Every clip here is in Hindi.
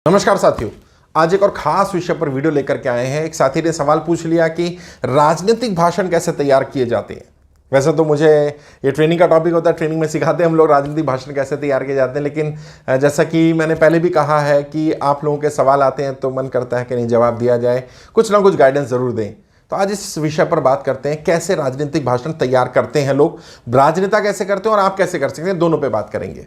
नमस्कार साथियों, आज एक और खास विषय पर वीडियो लेकर के आए हैं। एक साथी ने सवाल पूछ लिया कि राजनीतिक भाषण कैसे तैयार किए जाते हैं। वैसे तो मुझे ये ट्रेनिंग का टॉपिक होता है, ट्रेनिंग में सिखाते हैं हम लोग राजनीतिक भाषण कैसे तैयार किए जाते हैं, लेकिन जैसा कि मैंने पहले भी कहा है कि आप लोगों के सवाल आते हैं तो मन करता है कि नहीं जवाब दिया जाए, कुछ ना कुछ गाइडेंस ज़रूर दें। तो आज इस विषय पर बात करते हैं कैसे राजनीतिक भाषण तैयार करते हैं लोग, राजनेता कैसे करते हैं और आप कैसे कर सकते हैं, दोनों पे बात करेंगे।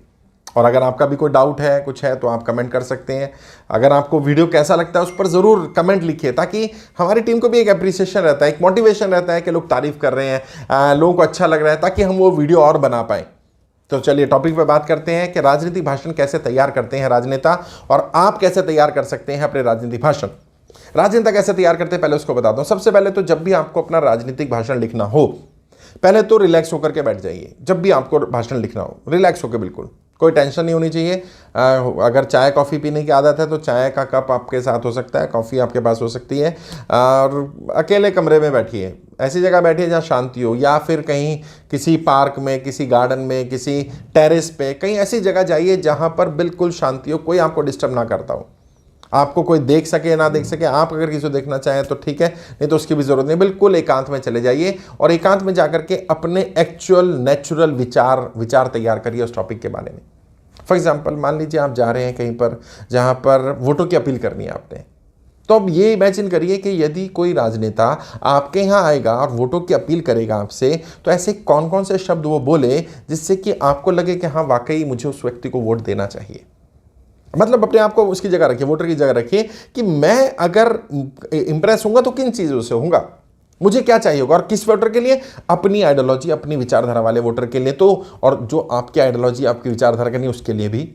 और अगर आपका भी कोई डाउट है, कुछ है, तो आप कमेंट कर सकते हैं। अगर आपको वीडियो कैसा लगता है उस पर ज़रूर कमेंट लिखिए, ताकि हमारी टीम को भी एक अप्रिसिएशन रहता है, एक मोटिवेशन रहता है कि लोग तारीफ़ कर रहे हैं, लोगों को अच्छा लग रहा है, ताकि हम वो वीडियो और बना पाएँ। तो चलिए टॉपिक पे बात करते हैं कि राजनीतिक भाषण कैसे तैयार करते हैं राजनेता, और आप कैसे तैयार कर सकते हैं अपने राजनीतिक भाषण। राजनेता कैसे तैयार करते हैं पहले उसको बताता हूँ। सबसे पहले तो जब भी आपको अपना राजनीतिक भाषण लिखना हो, पहले तो रिलैक्स होकर के बैठ जाइए। जब भी आपको भाषण लिखना हो रिलैक्स होकर, बिल्कुल कोई टेंशन नहीं होनी चाहिए। अगर चाय कॉफ़ी पीने की आदत है तो चाय का कप आपके साथ हो सकता है, कॉफ़ी आपके पास हो सकती है। और अकेले कमरे में बैठिए, ऐसी जगह बैठिए जहाँ शांति हो, या फिर कहीं किसी पार्क में, किसी गार्डन में, किसी टेरेस पे, कहीं ऐसी जगह जाइए जहाँ पर बिल्कुल शांति हो, कोई आपको डिस्टर्ब ना करता हो। आपको कोई देख सके ना देख सके, आप अगर किसी को देखना चाहें तो ठीक है, नहीं तो उसकी भी ज़रूरत नहीं। बिल्कुल एकांत में चले जाइए और एकांत में जाकर के अपने एक्चुअल नेचुरल विचार तैयार करिए उस टॉपिक के बारे में। फॉर एग्जाम्पल, मान लीजिए आप जा रहे हैं कहीं पर जहाँ पर वोटों की अपील करनी है आपने, तो अब ये इमेजिन करिए कि यदि कोई राजनेता आपके यहाँ आएगा और वोटों की अपील करेगा आपसे, तो ऐसे कौन कौन से शब्द वो बोले जिससे कि आपको लगे कि हाँ वाकई मुझे उस व्यक्ति को वोट देना चाहिए। मतलब अपने आप को उसकी जगह रखिए, वोटर की जगह रखिए कि मैं अगर इंप्रेस होऊंगा तो किन चीज़ों से होऊंगा, मुझे क्या चाहिए होगा, और किस वोटर के लिए, अपनी आइडियोलॉजी, अपनी विचारधारा वाले वोटर के लिए तो, और जो आपकी आइडियोलॉजी, आपकी विचारधारा का नहीं उसके लिए भी।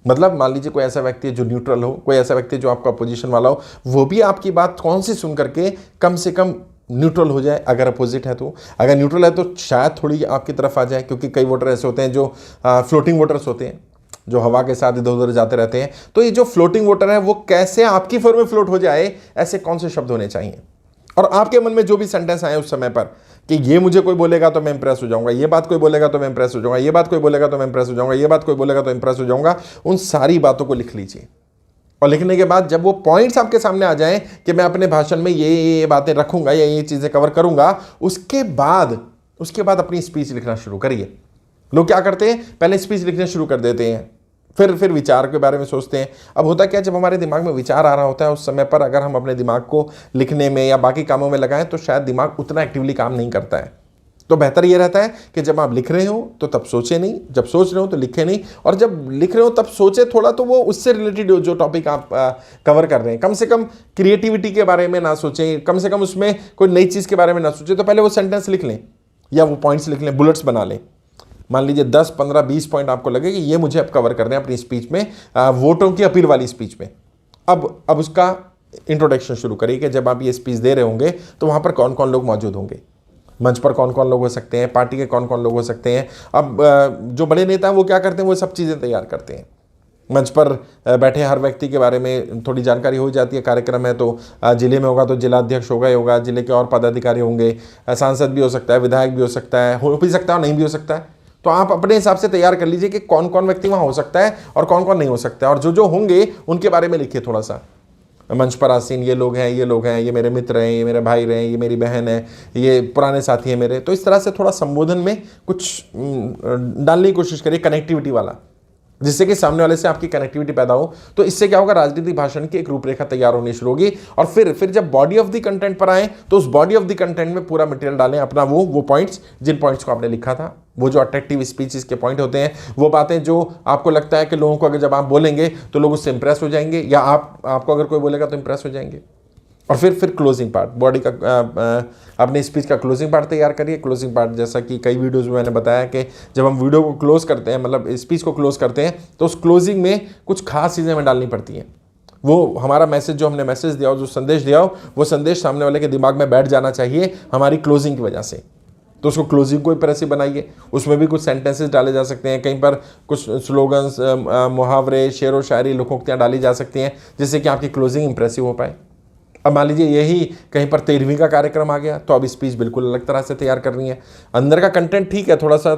मतलब मान लीजिए कोई ऐसा व्यक्ति है जो न्यूट्रल हो, कोई ऐसा व्यक्ति जो आपका अपोजिशन वाला हो, वो भी आपकी बात कौन सी सुन करके कम से कम न्यूट्रल हो जाए। अगर अपोजिट है तो, अगर न्यूट्रल है तो शायद थोड़ी आपकी तरफ आ जाए, क्योंकि कई वोटर ऐसे होते हैं जो फ्लोटिंग वोटर्स होते हैं, जो हवा के साथ इधर उधर जाते रहते हैं। तो ये जो फ्लोटिंग वोटर है वो कैसे आपकी फेवर में फ्लोट हो जाए, ऐसे कौन से शब्द होने चाहिए। और आपके मन में जो भी सेंटेंस आए उस समय पर कि ये मुझे कोई बोलेगा तो मैं इंप्रेस हो जाऊंगा, ये बात कोई बोलेगा तो मैं इंप्रेस हो जाऊंगा, ये बात कोई बोलेगा तो मैं इंप्रेस हो जाऊंगा, ये बात कोई बोलेगा तो इंप्रेस हो जाऊंगा, उन सारी बातों को लिख लीजिए। और लिखने के बाद जब वो पॉइंट्स आपके सामने आ जाएं कि मैं अपने भाषण में ये बातें रखूंगा या ये चीज़ें कवर करूंगा, उसके बाद अपनी स्पीच लिखना शुरू करिए। लोग क्या करते हैं, पहले स्पीच लिखना शुरू कर देते हैं, फिर विचार के बारे में सोचते हैं। अब होता क्या, जब हमारे दिमाग में विचार आ रहा होता है उस समय पर अगर हम अपने दिमाग को लिखने में या बाकी कामों में लगाएं तो शायद दिमाग उतना एक्टिवली काम नहीं करता है। तो बेहतर ये रहता है कि जब आप लिख रहे हो तो तब सोचे नहीं, जब सोच रहे हो तो लिखे नहीं, और जब लिख रहे हो तब सोचे थोड़ा, तो वो उससे रिलेटेड जो टॉपिक आप कवर कर रहे हैं, कम से कम क्रिएटिविटी के बारे में ना सोचें, कम से कम उसमें कोई नई चीज़ के बारे में ना सोचें। तो पहले वो सेंटेंस लिख लें या वो पॉइंट्स लिख लें, बुलेट्स बना लें। मान लीजिए 10, 15, 20 पॉइंट आपको लगे कि ये मुझे अब कवर करने हैं अपनी स्पीच में, वोटों की अपील वाली स्पीच में। अब उसका इंट्रोडक्शन शुरू करिए कि जब आप ये स्पीच दे रहे होंगे तो वहाँ पर कौन कौन लोग मौजूद होंगे, मंच पर कौन कौन लोग हो सकते हैं, पार्टी के कौन कौन लोग हो सकते हैं। अब जो बड़े नेता हैं वो क्या करते हैं, वो सब चीज़ें तैयार करते हैं। मंच पर बैठे हर व्यक्ति के बारे में थोड़ी जानकारी हो जाती है। कार्यक्रम है तो जिले में होगा तो जिलाध्यक्ष होगा, जिले के और पदाधिकारी होंगे, सांसद भी हो सकता है, विधायक भी हो सकता है, हो भी सकता है और नहीं भी हो सकता है। तो आप अपने हिसाब से तैयार कर लीजिए कि कौन कौन व्यक्ति वहाँ हो सकता है और कौन कौन नहीं हो सकता है, और जो जो होंगे उनके बारे में लिखिए थोड़ा सा। मंच पर आसीन ये लोग हैं, ये मेरे मित्र हैं, ये मेरे भाई रहे, ये मेरी बहन है, ये पुराने साथी हैं मेरे। तो इस तरह से थोड़ा संबोधन में कुछ डालने की कोशिश करिए कनेक्टिविटी वाला, जिससे कि सामने वाले से आपकी कनेक्टिविटी पैदा हो। तो इससे क्या होगा, राजनीतिक भाषण की एक रूपरेखा तैयार होनी शुरू होगी। और फिर जब बॉडी ऑफ द कंटेंट पर आए तो उस बॉडी ऑफ द कंटेंट में पूरा मटेरियल डालें अपना, वो पॉइंट्स, जिन पॉइंट्स को आपने लिखा था, वो जो अट्रैक्टिव स्पीचेस के पॉइंट होते हैं, वो बातें जो आपको लगता है कि लोगों को अगर जब आप बोलेंगे तो लोग उससे इंप्रेस हो जाएंगे, या आपको अगर कोई बोलेगा तो इंप्रेस हो जाएंगे। और फिर क्लोजिंग पार्ट, बॉडी का अपनी स्पीच का क्लोजिंग पार्ट तैयार करिए। क्लोजिंग पार्ट जैसा कि कई वीडियोस में मैंने बताया कि जब हम वीडियो को क्लोज करते हैं, मतलब स्पीच को क्लोज करते हैं, तो उस क्लोजिंग में कुछ खास चीज़ें हमें डालनी पड़ती हैं। वो हमारा मैसेज, जो हमने मैसेज दिया हो, जो संदेश दिया हो, वो संदेश सामने वाले के दिमाग में बैठ जाना चाहिए हमारी क्लोजिंग की वजह से। तो उसको क्लोजिंग को इस बनाइए। उसमें भी कुछ सेंटेंसेस डाले जा सकते हैं, कहीं पर कुछ स्लोगन्स, मुहावरे, शेर व शायरी, लोकोक्तियाँ डाली जा सकती हैं, जिससे कि आपकी क्लोजिंग इंप्रेसिव हो पाए। अब मान लीजिए यही कहीं पर 13वीं का कार्यक्रम आ गया, तो अब स्पीच बिल्कुल अलग तरह से तैयार करनी है। अंदर का कंटेंट ठीक है, थोड़ा सा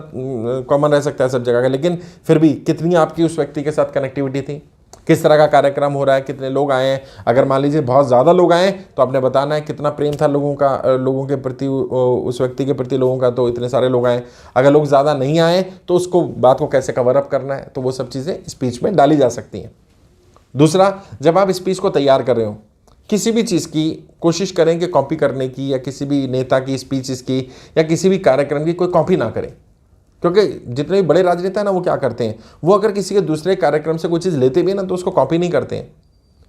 कॉमन रह सकता है सब जगह का, लेकिन फिर भी कितनी आपकी उस व्यक्ति के साथ कनेक्टिविटी थी, किस तरह का कार्यक्रम हो रहा है, कितने लोग आए हैं। अगर मान लीजिए बहुत ज़्यादा लोग आए तो आपने बताना है कितना प्रेम था लोगों का, लोगों के प्रति, उस व्यक्ति के प्रति लोगों का, तो इतने सारे लोग आए। अगर लोग ज़्यादा नहीं आए तो उसको बात को कैसे कवर अप करना है, तो वो सब चीज़ें स्पीच में डाली जा सकती हैं। दूसरा, जब आप स्पीच को तैयार कर रहे हो, किसी भी चीज़ की कोशिश करें कि कॉपी करने की, या किसी भी नेता की स्पीचेस की या किसी भी कार्यक्रम की कोई कॉपी ना करें। क्योंकि जितने भी बड़े राजनेता हैं ना, वो क्या करते हैं, वो अगर किसी के दूसरे कार्यक्रम से कोई चीज़ लेते भी हैं ना, तो उसको कॉपी नहीं करते हैं।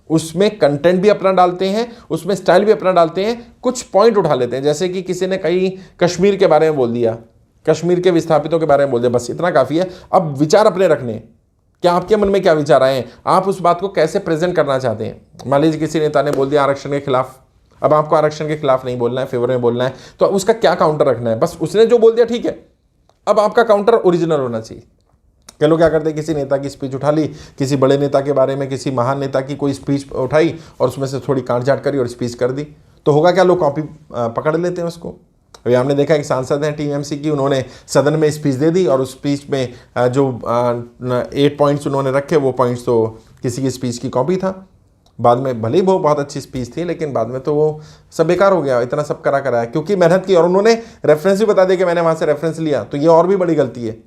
उसमें कंटेंट भी अपना डालते हैं, उसमें स्टाइल भी अपना डालते हैं, कुछ पॉइंट उठा लेते हैं। जैसे कि किसी ने कहीं कश्मीर के बारे में बोल दिया, कश्मीर के विस्थापितों के बारे में बोल दिया, बस इतना काफ़ी है। अब विचार अपने रखने, क्या आपके मन में क्या विचार आए हैं, आप उस बात को कैसे प्रेजेंट करना चाहते हैं। मान लीजिए किसी नेता ने बोल दिया आरक्षण के खिलाफ, अब आपको आरक्षण के खिलाफ नहीं बोलना है, फेवर में बोलना है, तो उसका क्या काउंटर रखना है। बस उसने जो बोल दिया ठीक है, अब आपका काउंटर ओरिजिनल होना चाहिए। कई लोग क्या करते हैं, किसी नेता की स्पीच उठा ली, किसी बड़े नेता के बारे में, किसी महान नेता की कोई स्पीच उठाई और उसमें से थोड़ी काट छाट करी और स्पीच कर दी, तो होगा क्या, लोग कॉपी पकड़ लेते हैं उसको। अभी हमने देखा एक सांसद हैं टीएमसी की, उन्होंने सदन में स्पीच दे दी और उस स्पीच में जो 8 पॉइंट्स उन्होंने रखे, वो पॉइंट्स तो किसी की स्पीच की कॉपी था। बाद में भले ही वो बहुत अच्छी स्पीच थी, लेकिन बाद में तो वो सब बेकार हो गया, इतना सब करा है, क्योंकि मेहनत की और उन्होंने रेफरेंस भी बता दिया कि मैंने वहाँ से रेफरेंस लिया, तो ये और भी बड़ी गलती है।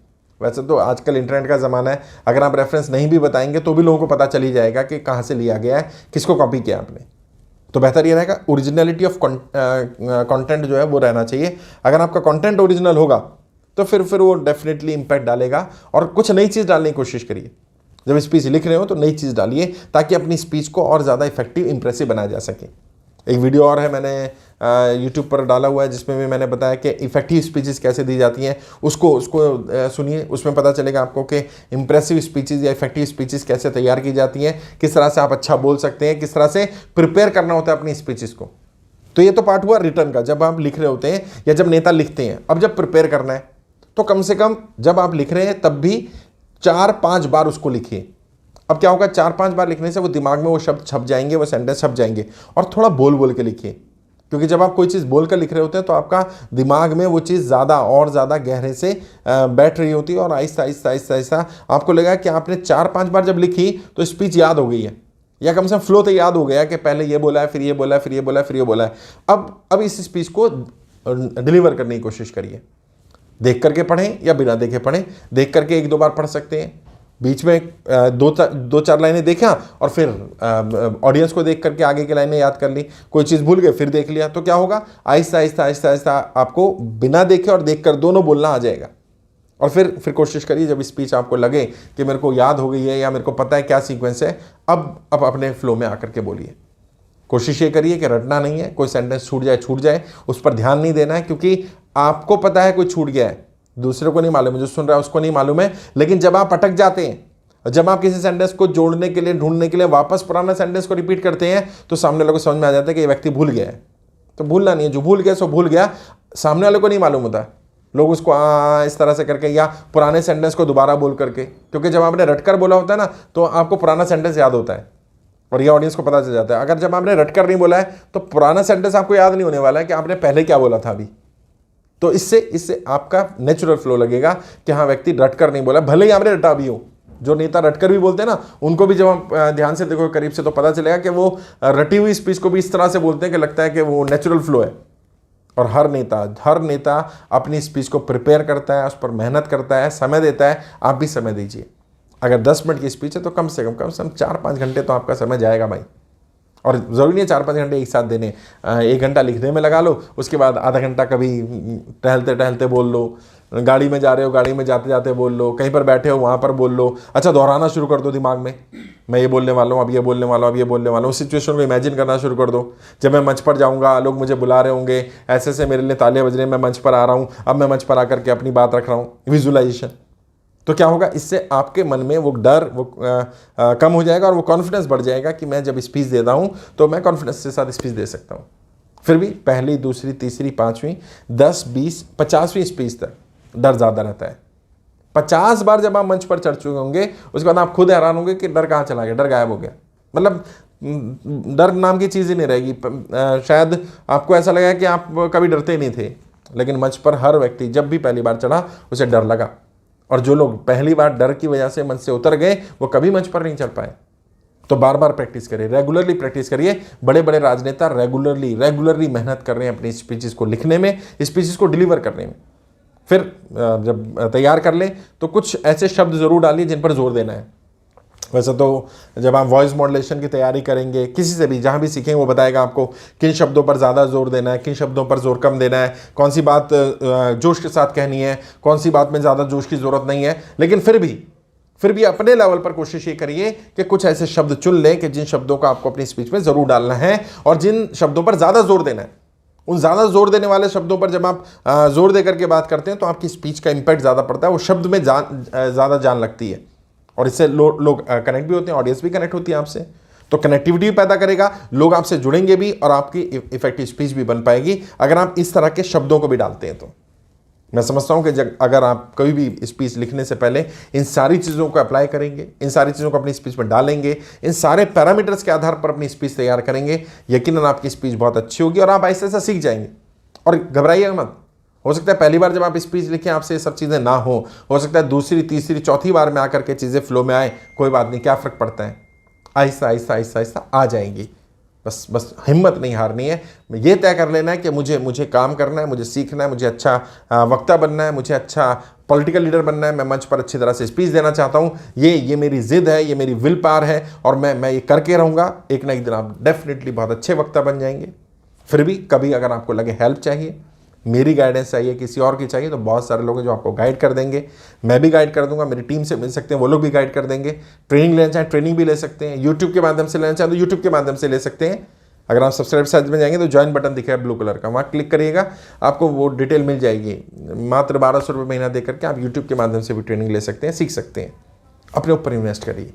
वैसे तो आजकल इंटरनेट का ज़माना है, अगर आप रेफरेंस नहीं भी बताएंगे तो भी लोगों को पता चली जाएगा कि कहाँ से लिया गया है, किसको कॉपी किया आपने। तो बेहतर ये रहेगा ओरिजिनलिटी ऑफ कंटेंट जो है वो रहना चाहिए। अगर आपका कंटेंट ओरिजिनल होगा तो फिर वो डेफिनेटली इम्पैक्ट डालेगा। और कुछ नई चीज़ डालने की कोशिश करिए, जब स्पीच लिख रहे हो तो नई चीज़ डालिए, ताकि अपनी स्पीच को और ज़्यादा इफेक्टिव, इंप्रेसिव बनाया जा सके। एक वीडियो और है, मैंने यूट्यूब पर डाला हुआ है, जिसमें भी मैंने बताया कि इफेक्टिव स्पीचेस कैसे दी जाती हैं। उसको सुनिए, उसमें पता चलेगा आपको कि इंप्रेसिव स्पीचेस या इफेक्टिव स्पीचेस कैसे तैयार की जाती हैं, किस तरह से आप अच्छा बोल सकते हैं, किस तरह से प्रिपेयर करना होता है अपनी स्पीचेस को। तो ये तो पार्ट हुआ रिटर्न का, जब आप लिख रहे होते हैं या जब नेता लिखते हैं। अब जब प्रिपेयर करना है तो कम से कम जब आप लिख रहे हैं तब भी 4-5 बार उसको लिखिए। अब क्या होगा, 4-5 बार लिखने से वो दिमाग में वो शब्द छप जाएंगे, वो सेंटेंस छप जाएंगे। और थोड़ा बोल के लिखिए, क्योंकि जब आप कोई चीज़ बोल कर लिख रहे होते हैं तो आपका दिमाग में वो चीज़ ज़्यादा और ज़्यादा गहरे से बैठ रही होती है, और आहिस्ता आहिस्ता आपको लगा कि आपने 4-5 बार जब लिखी तो स्पीच याद हो गई है, या कम से कम फ्लो तो याद हो गया कि पहले ये बोला है, फिर ये बोला है, फिर ये बोला है, फिर ये बोला है। अब इस स्पीच को डिलीवर करने की कोशिश करिए। देख करके पढ़ें या बिना देखे पढ़ें। देख करके 1-2 बार पढ़ सकते हैं, बीच में 2-4 लाइनें देखा और फिर ऑडियंस को देख करके आगे की लाइनें याद कर ली। कोई चीज़ भूल गए फिर देख लिया, तो क्या होगा, आहिस्ता आहिस्ता आपको बिना देखे और देख कर दोनों बोलना आ जाएगा। और फिर कोशिश करिए, जब स्पीच आपको लगे कि मेरे को याद हो गई है या मेरे को पता है क्या सीक्वेंस है, अब अपने फ्लो में आकर के बोलिए। कोशिश ये करिए कि रटना नहीं है, कोई सेंटेंस छूट जाए उस पर ध्यान नहीं देना है, क्योंकि आपको पता है कोई छूट गया है, दूसरे को नहीं मालूम है, जो सुन रहा है उसको नहीं मालूम है। लेकिन जब आप अटक जाते हैं, जब आप किसी सेंटेंस को जोड़ने के लिए, ढूंढने के लिए वापस पुराना सेंटेंस को रिपीट करते हैं, तो सामने वाले को समझ में आ जाता है कि ये व्यक्ति भूल गया है। तो भूलना नहीं है, जो भूल गया सो भूल गया, सामने वाले को नहीं मालूम होता। लोग उसको इस तरह से करके या पुराने सेंटेंस को दोबारा बोल करके, क्योंकि जब आपने रटकर बोला होता है ना, तो आपको पुराना सेंटेंस याद होता है और ये ऑडियंस को पता चल जाता है। अगर जब आपने रटकर नहीं बोला है तो पुराना सेंटेंस आपको याद नहीं होने वाला है कि आपने पहले क्या बोला था अभी। तो इससे आपका नेचुरल फ्लो लगेगा कि हाँ, व्यक्ति रटकर नहीं बोला, भले ही आपने रटा भी हो। जो नेता रटकर भी बोलते हैं ना, उनको भी जब हम ध्यान से देखो करीब से, तो पता चलेगा कि वो रटी हुई स्पीच को भी इस तरह से बोलते हैं कि लगता है कि वो नेचुरल फ्लो है। और हर नेता अपनी स्पीच को प्रिपेयर करता है, उस पर मेहनत करता है, समय देता है। आप भी समय दीजिए। अगर 10 मिनट की स्पीच है तो कम से कम 4-5 घंटे तो आपका समय जाएगा भाई। और ज़रूरी नहीं है 4-5 घंटे एक साथ देने, 1 घंटा लिखने में लगा लो, उसके बाद आधा घंटा कभी टहलते बोल लो, गाड़ी में जा रहे हो गाड़ी में जाते जाते बोल लो, कहीं पर बैठे हो वहाँ पर बोल लो। अच्छा, दोहराना शुरू कर दो दिमाग में, मैं ये बोलने वाला हूँ, अब ये बोलने वाला हूँ, अब ये बोलने वाला हूँ। उस सिचुएशन को इमेजिन करना शुरू कर दो। जब मैं मंच पर जाऊँगा, लोग मुझे बुला रहे होंगे, ऐसे मेरे लिए तालियां बज रही हैं, मैं मंच पर आ रहा हूँ, अब मैं मंच पर आकर के अपनी बात रख रहा हूँ, विजुअलाइजेशन। तो क्या होगा, इससे आपके मन में वो डर कम हो जाएगा और वो कॉन्फिडेंस बढ़ जाएगा कि मैं जब स्पीच देता हूँ तो मैं कॉन्फिडेंस के साथ स्पीच दे सकता हूँ। फिर भी पहली, दूसरी, तीसरी, 5वीं, 10, 20, 50वीं स्पीच तक डर ज़्यादा रहता है। 50 बार जब आप मंच पर चढ़ चुके होंगे, उसके बाद आप खुद हैरान होंगे कि डर कहाँ चला गया, डर गायब हो गया। मतलब डर नाम की चीज़ ही नहीं रहेगी। शायद आपको ऐसा लगा कि आप कभी डरते ही नहीं थे, लेकिन मंच पर हर व्यक्ति जब भी पहली बार चढ़ा उसे डर लगा। और जो लोग पहली बार डर की वजह से मंच से उतर गए, वो कभी मंच पर नहीं चढ़ पाए। तो बार बार प्रैक्टिस करिए, रेगुलरली प्रैक्टिस करिए। बड़े बड़े राजनेता रेगुलरली मेहनत कर रहे हैं अपनी स्पीचेस को लिखने में, स्पीचेस को डिलीवर करने में। फिर जब तैयार कर लें तो कुछ ऐसे शब्द ज़रूर डालिए जिन पर जोर देना है। वैसे तो जब आप वॉइस मॉड्यूलेशन की तैयारी करेंगे, किसी से भी जहाँ भी सीखेंगे, वो बताएगा आपको किन शब्दों पर ज़्यादा जोर देना है, किन शब्दों पर जोर कम देना है, कौन सी बात जोश के साथ कहनी है, कौन सी बात में ज़्यादा जोश की ज़रूरत नहीं है। लेकिन फिर भी अपने लेवल पर कोशिश ये करिए कि कुछ ऐसे शब्द चुन लें कि जिन शब्दों का आपको अपनी स्पीच में ज़रूर डालना है और जिन शब्दों पर ज़्यादा जोर देना है। उन ज़्यादा जोर देने वाले शब्दों पर जब आप जोर दे करके बात करते हैं तो आपकी स्पीच का इम्पैक्ट ज़्यादा पड़ता है, वो शब्द में ज़्यादा जान लगती है और इससे लोग कनेक्ट भी होते हैं, ऑडियंस भी कनेक्ट होती है आपसे। तो कनेक्टिविटी पैदा करेगा, लोग आपसे जुड़ेंगे भी और आपकी इफेक्टिव स्पीच भी बन पाएगी अगर आप इस तरह के शब्दों को भी डालते हैं। तो मैं समझता हूं कि अगर आप कभी भी स्पीच लिखने से पहले इन सारी चीज़ों को अप्लाई करेंगे, इन सारी चीज़ों को अपनी स्पीच में डालेंगे, इन सारे पैरामीटर्स के आधार पर अपनी स्पीच तैयार करेंगे, यकीनन आपकी स्पीच बहुत अच्छी होगी और आप ऐसे ऐसा सीख जाएंगे। और घबराइएगा मत, हो सकता है पहली बार जब आप स्पीच लिखें आपसे ये सब चीज़ें ना हो सकता है दूसरी तीसरी चौथी बार में आकर के चीज़ें फ्लो में आए, कोई बात नहीं, क्या फ़र्क पड़ता है, आहिस्ता आहिस्ता आहिस्ता आहिस्ता आ जाएंगी। बस हिम्मत नहीं हारनी है। ये तय कर लेना है कि मुझे काम करना है, मुझे सीखना है, मुझे अच्छा वक्ता बनना है, मुझे अच्छा पॉलिटिकल लीडर बनना है, मैं मंच पर अच्छी तरह से स्पीच देना चाहता हूँ, ये मेरी जिद है, ये मेरी विल पावर है और मैं ये करके रहूँगा। एक ना एक दिन आप डेफिनेटली बहुत अच्छे वक्ता बन जाएंगे। फिर भी कभी अगर आपको लगे हेल्प चाहिए, मेरी गाइडेंस चाहिए, किसी और की चाहिए, तो बहुत सारे लोग हैं जो आपको गाइड कर देंगे। मैं भी गाइड कर दूंगा, मेरी टीम से मिल सकते हैं, वो लोग भी गाइड कर देंगे। ट्रेनिंग लेना चाहें ट्रेनिंग भी ले सकते हैं, यूट्यूब के माध्यम से लेना चाहें तो यूट्यूब के माध्यम से ले सकते हैं। अगर आप सब्सक्राइब साइज में जाएंगे तो ज्वाइन बटन दिखेगा ब्लू कलर का, वहाँ क्लिक करिएगा, आपको वो डिटेल मिल जाएगी। मात्र 1200 रुपये महीना दे करके आप यूट्यूब के माध्यम से भी ट्रेनिंग ले सकते हैं, सीख सकते हैं। अपने ऊपर इन्वेस्ट करिए,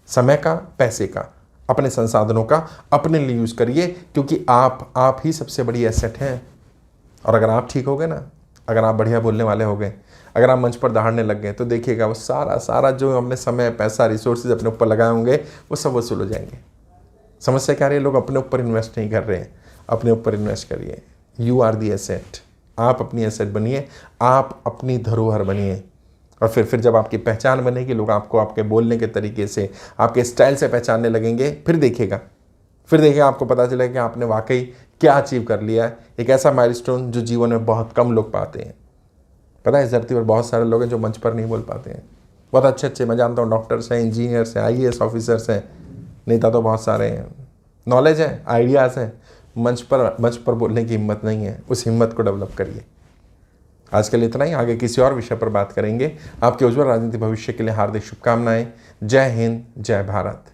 समय का, पैसे का, अपने संसाधनों का अपने लिए यूज़ करिए, क्योंकि आप ही सबसे बड़ी एसेट हैं। और अगर आप ठीक हो गए ना, अगर आप बढ़िया बोलने वाले हो गए, अगर आप मंच पर दहाड़ने लग गए, तो देखिएगा वो सारा जो हमने समय, पैसा, रिसोर्सेज अपने ऊपर लगाए होंगे वो सब वसूल हो जाएंगे। समस्या क्या रही है, लोग अपने ऊपर इन्वेस्ट नहीं कर रहे हैं। अपने ऊपर इन्वेस्ट करिए। You are the asset. आप अपनी एसेट बनिए, आप अपनी धरोहर बनिए। और फिर जब आपकी पहचान बनेगी, लोग आपको आपके बोलने के तरीके से, आपके स्टाइल से पहचानने लगेंगे, फिर देखिएगा आपको पता चलेगा कि आपने वाकई क्या अचीव कर लिया है। एक ऐसा माइलस्टोन जो जीवन में बहुत कम लोग पाते हैं। पता है, इस धरती पर बहुत सारे लोग हैं जो मंच पर नहीं बोल पाते हैं। बहुत अच्छे मैं जानता हूँ, डॉक्टर्स हैं, इंजीनियर्स हैं, IAS ऑफिसर्स हैं, नेता तो बहुत सारे हैं, नॉलेज है, आइडियाज़ हैं, मंच पर बोलने की हिम्मत नहीं है। उस हिम्मत को डेवलप करिए। आज के लिए इतना ही, आगे किसी और विषय पर बात करेंगे। आपके उज्ज्वल राजनीतिक भविष्य के लिए हार्दिक शुभकामनाएं। जय हिंद, जय भारत।